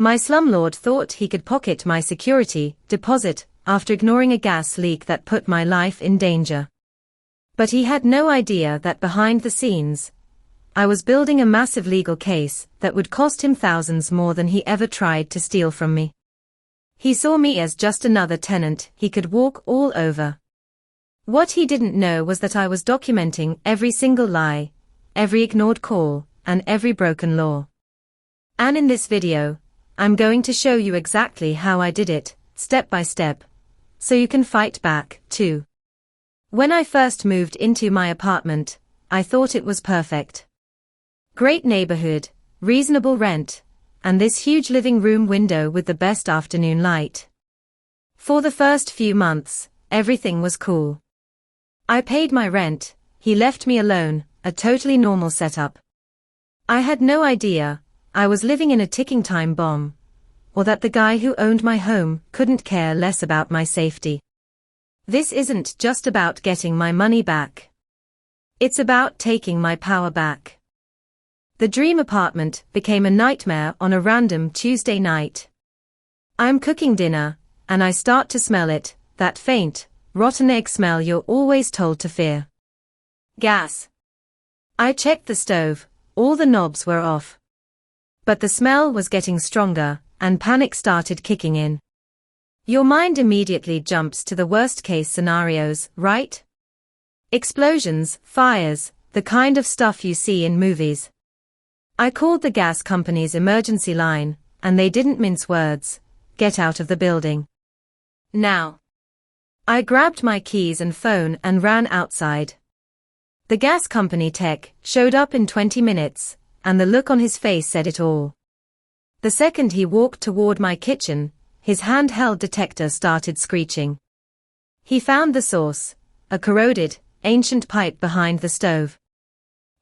My slumlord thought he could pocket my security deposit after ignoring a gas leak that put my life in danger. But he had no idea that behind the scenes, I was building a massive legal case that would cost him thousands more than he ever tried to steal from me. He saw me as just another tenant he could walk all over. What he didn't know was that I was documenting every single lie, every ignored call, and every broken law. And in this video, I'm going to show you exactly how I did it, step by step, so you can fight back, too. When I first moved into my apartment, I thought it was perfect. Great neighborhood, reasonable rent, and this huge living room window with the best afternoon light. For the first few months, everything was cool. I paid my rent, he left me alone, a totally normal setup. I had no idea I was living in a ticking time bomb, or that the guy who owned my home couldn't care less about my safety. This isn't just about getting my money back. It's about taking my power back. The dream apartment became a nightmare on a random Tuesday night. I'm cooking dinner, and I start to smell it, that faint, rotten egg smell you're always told to fear. Gas. I checked the stove, all the knobs were off. But the smell was getting stronger, and panic started kicking in. Your mind immediately jumps to the worst-case scenarios, right? Explosions, fires, the kind of stuff you see in movies. I called the gas company's emergency line, and they didn't mince words. Get out of the building. Now. I grabbed my keys and phone and ran outside. The gas company tech showed up in 20 minutes, and the look on his face said it all. The second he walked toward my kitchen, his handheld detector started screeching. He found the source, a corroded, ancient pipe behind the stove.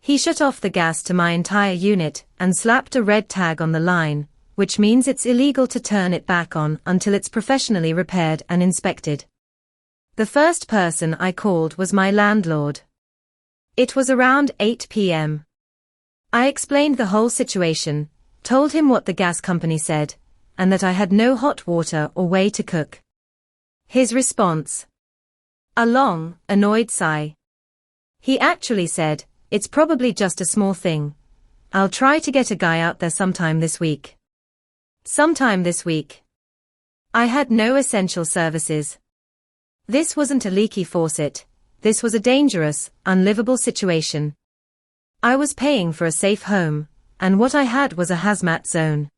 He shut off the gas to my entire unit and slapped a red tag on the line, which means it's illegal to turn it back on until it's professionally repaired and inspected. The first person I called was my landlord. It was around 8 p.m. I explained the whole situation, told him what the gas company said, and that I had no hot water or way to cook. His response? A long, annoyed sigh. He actually said, "It's probably just a small thing. I'll try to get a guy out there sometime this week." Sometime this week. I had no essential services. This wasn't a leaky faucet, this was a dangerous, unlivable situation. I was paying for a safe home, and what I had was a hazmat zone.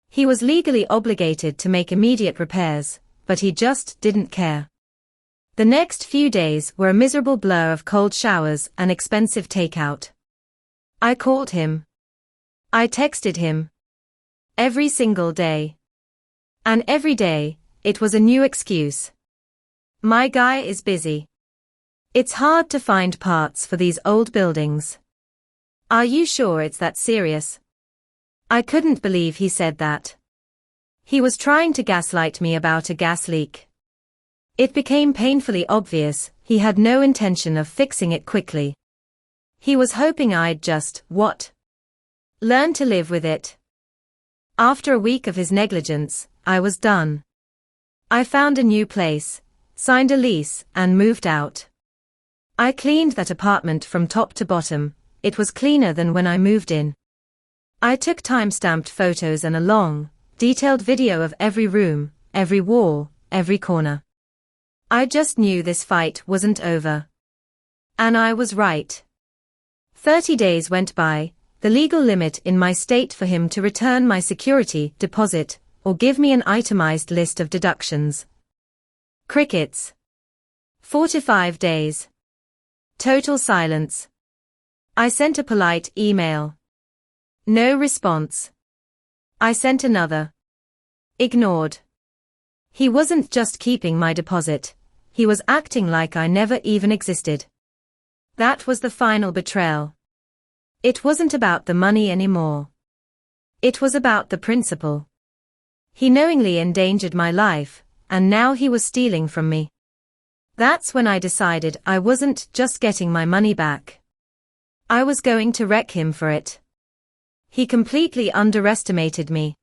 He was legally obligated to make immediate repairs, but he just didn't care. The next few days were a miserable blur of cold showers and expensive takeout. I called him. I texted him. Every single day. And every day, it was a new excuse. My guy is busy. It's hard to find parts for these old buildings. Are you sure it's that serious? I couldn't believe he said that. He was trying to gaslight me about a gas leak. It became painfully obvious he had no intention of fixing it quickly. He was hoping I'd just, learn to live with it. After a week of his negligence, I was done. I found a new place, signed a lease, and moved out. I cleaned that apartment from top to bottom. It was cleaner than when I moved in. I took time-stamped photos and a long, detailed video of every room, every wall, every corner. I just knew this fight wasn't over. And I was right. 30 days went by, the legal limit in my state for him to return my security deposit, or give me an itemized list of deductions. Crickets. 45 days. Total silence. I sent a polite email. No response. I sent another. Ignored. He wasn't just keeping my deposit, he was acting like I never even existed. That was the final betrayal. It wasn't about the money anymore. It was about the principle. He knowingly endangered my life, and now he was stealing from me. That's when I decided I wasn't just getting my money back. I was going to wreck him for it. He completely underestimated me.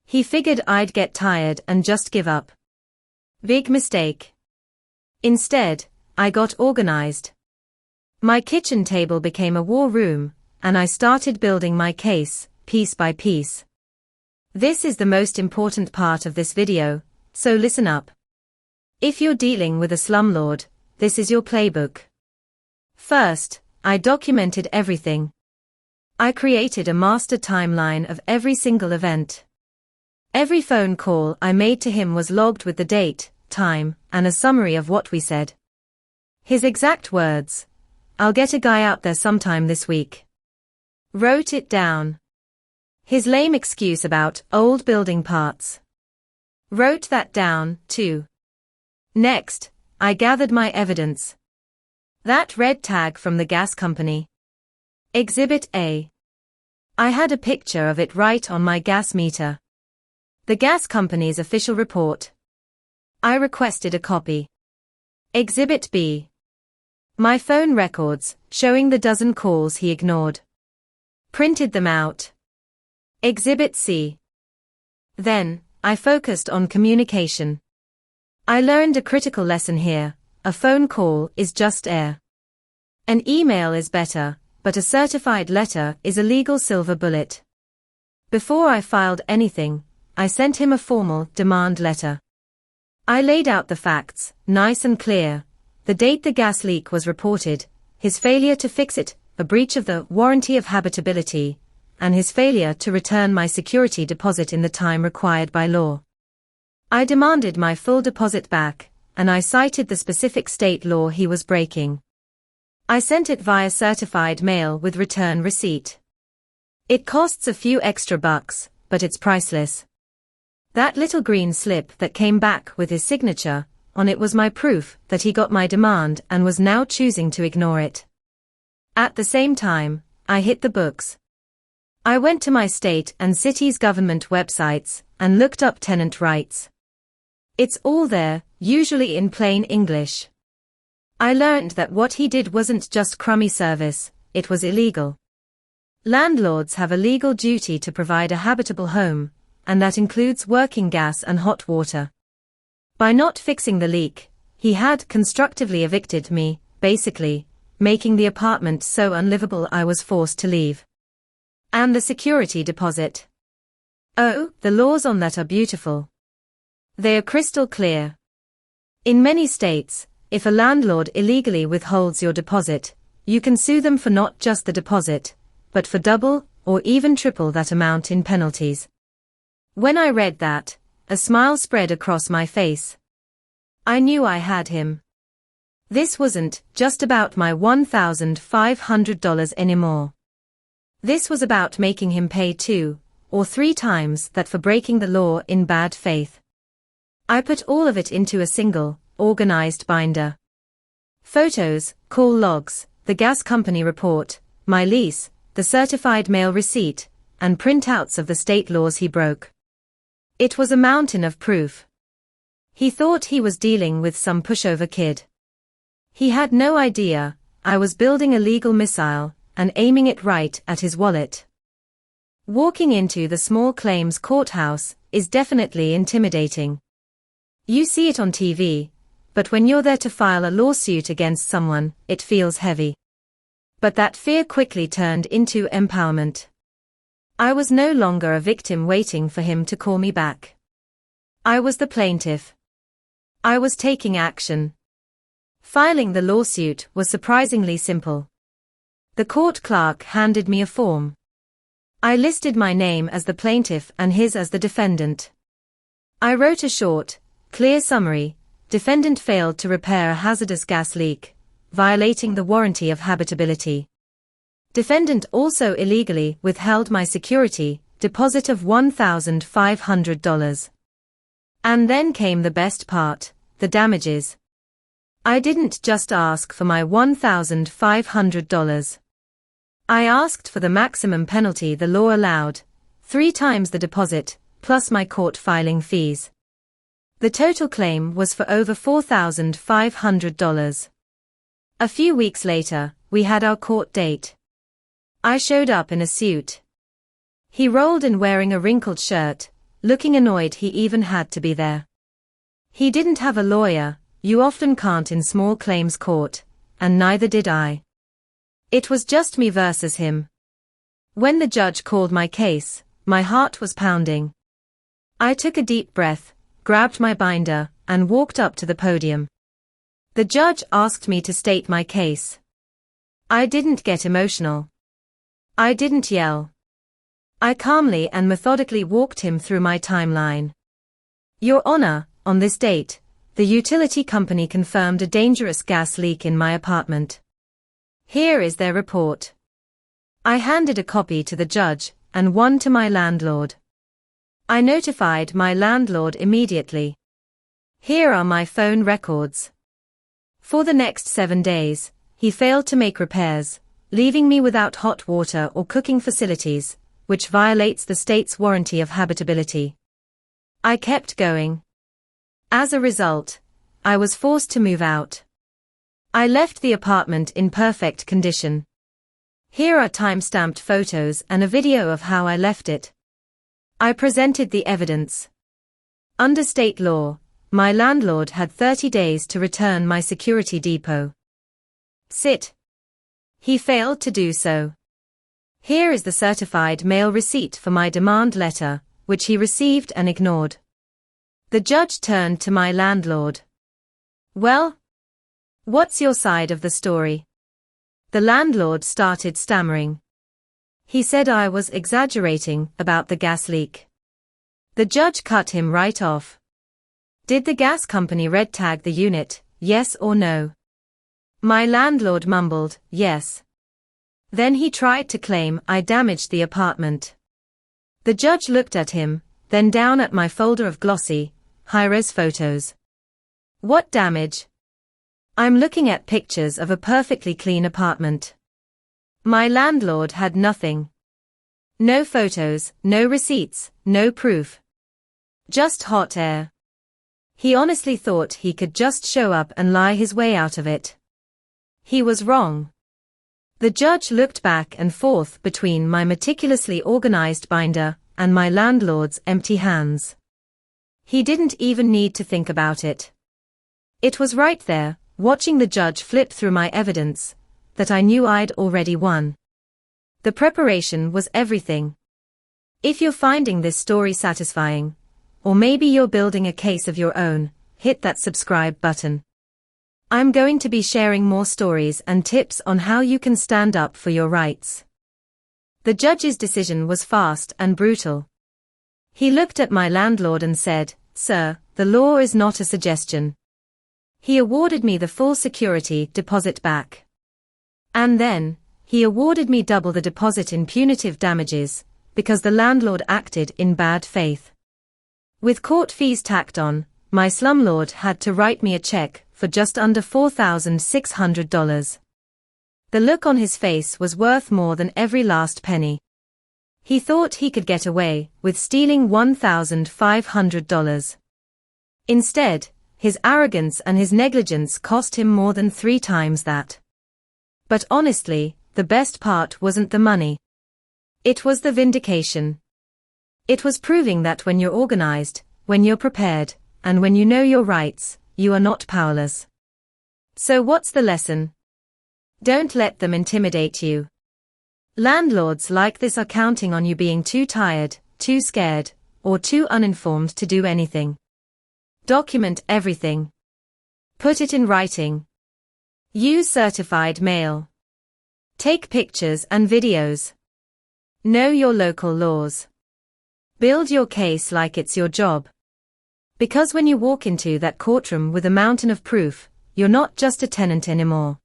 He figured I'd get tired and just give up. Big mistake. Instead, I got organized. My kitchen table became a war room, and I started building my case, piece by piece. This is the most important part of this video, so listen up. If you're dealing with a slumlord, this is your playbook. First, I documented everything. I created a master timeline of every single event. Every phone call I made to him was logged with the date, time, and a summary of what we said. His exact words, "I'll get a guy out there sometime this week." Wrote it down. His lame excuse about old building parts. Wrote that down, too. Next, I gathered my evidence. That red tag from the gas company. Exhibit A. I had a picture of it right on my gas meter. The gas company's official report. I requested a copy. Exhibit B. My phone records, showing the dozen calls he ignored. Printed them out. Exhibit C. Then, I focused on communication. I learned a critical lesson here: a phone call is just air. An email is better, but a certified letter is a legal silver bullet. Before I filed anything, I sent him a formal demand letter. I laid out the facts, nice and clear: the date the gas leak was reported, his failure to fix it, a breach of the warranty of habitability, and his failure to return my security deposit in the time required by law. I demanded my full deposit back, and I cited the specific state law he was breaking. I sent it via certified mail with return receipt. It costs a few extra bucks, but it's priceless. That little green slip that came back with his signature on it was my proof that he got my demand and was now choosing to ignore it. At the same time, I hit the books. I went to my state and city's government websites and looked up tenant rights. It's all there, usually in plain English. I learned that what he did wasn't just crummy service, it was illegal. Landlords have a legal duty to provide a habitable home, and that includes working gas and hot water. By not fixing the leak, he had constructively evicted me, basically, making the apartment so unlivable I was forced to leave. And the security deposit. Oh, the laws on that are beautiful. They are crystal clear. In many states, if a landlord illegally withholds your deposit, you can sue them for not just the deposit, but for double or even triple that amount in penalties. When I read that, a smile spread across my face. I knew I had him. This wasn't just about my $1,500 anymore. This was about making him pay 2 or 3 times that for breaking the law in bad faith. I put all of it into a single, organized binder. Photos, call logs, the gas company report, my lease, the certified mail receipt, and printouts of the state laws he broke. It was a mountain of proof. He thought he was dealing with some pushover kid. He had no idea I was building a legal missile and aiming it right at his wallet. Walking into the small claims courthouse is definitely intimidating. You see it on TV, but when you're there to file a lawsuit against someone, it feels heavy. But that fear quickly turned into empowerment. I was no longer a victim waiting for him to call me back. I was the plaintiff. I was taking action. Filing the lawsuit was surprisingly simple. The court clerk handed me a form. I listed my name as the plaintiff and his as the defendant. I wrote a short, clear summary: defendant failed to repair a hazardous gas leak, violating the warranty of habitability. Defendant also illegally withheld my security deposit of $1,500. And then came the best part, the damages. I didn't just ask for my $1,500. I asked for the maximum penalty the law allowed, 3 times the deposit, plus my court filing fees. The total claim was for over $4,500. A few weeks later, we had our court date. I showed up in a suit. He rolled in wearing a wrinkled shirt, looking annoyed he even had to be there. He didn't have a lawyer, you often can't in small claims court, and neither did I. It was just me versus him. When the judge called my case, my heart was pounding. I took a deep breath, grabbed my binder, and walked up to the podium. The judge asked me to state my case. I didn't get emotional. I didn't yell. I calmly and methodically walked him through my timeline. Your Honor, on this date, the utility company confirmed a dangerous gas leak in my apartment. Here is their report. I handed a copy to the judge, and one to my landlord. I notified my landlord immediately. Here are my phone records. For the next 7 days, he failed to make repairs, leaving me without hot water or cooking facilities, which violates the state's warranty of habitability. I kept going. As a result, I was forced to move out. I left the apartment in perfect condition. Here are time-stamped photos and a video of how I left it. I presented the evidence. Under state law, my landlord had 30 days to return my security depot. Sit. He failed to do so. Here is the certified mail receipt for my demand letter, which he received and ignored. The judge turned to my landlord. Well? What's your side of the story? The landlord started stammering. He said I was exaggerating about the gas leak. The judge cut him right off. Did the gas company red tag the unit, yes or no? My landlord mumbled, yes. Then he tried to claim I damaged the apartment. The judge looked at him, then down at my folder of glossy, high-res photos. What damage? I'm looking at pictures of a perfectly clean apartment. My landlord had nothing. No photos, no receipts, no proof. Just hot air. He honestly thought he could just show up and lie his way out of it. He was wrong. The judge looked back and forth between my meticulously organized binder and my landlord's empty hands. He didn't even need to think about it. It was right there, watching the judge flip through my evidence, that I knew I'd already won. The preparation was everything. If you're finding this story satisfying, or maybe you're building a case of your own, hit that subscribe button. I'm going to be sharing more stories and tips on how you can stand up for your rights. The judge's decision was fast and brutal. He looked at my landlord and said, "Sir, the law is not a suggestion." He awarded me the full security deposit back. And then, he awarded me double the deposit in punitive damages, because the landlord acted in bad faith. With court fees tacked on, my slumlord had to write me a check for just under $4,600. The look on his face was worth more than every last penny. He thought he could get away with stealing $1,500. Instead, his arrogance and his negligence cost him more than 3 times that. But honestly, the best part wasn't the money. It was the vindication. It was proving that when you're organized, when you're prepared, and when you know your rights, you are not powerless. So what's the lesson? Don't let them intimidate you. Landlords like this are counting on you being too tired, too scared, or too uninformed to do anything. Document everything. Put it in writing. Use certified mail. Take pictures and videos. Know your local laws. Build your case like it's your job. Because when you walk into that courtroom with a mountain of proof, you're not just a tenant anymore.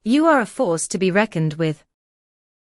You are a force to be reckoned with.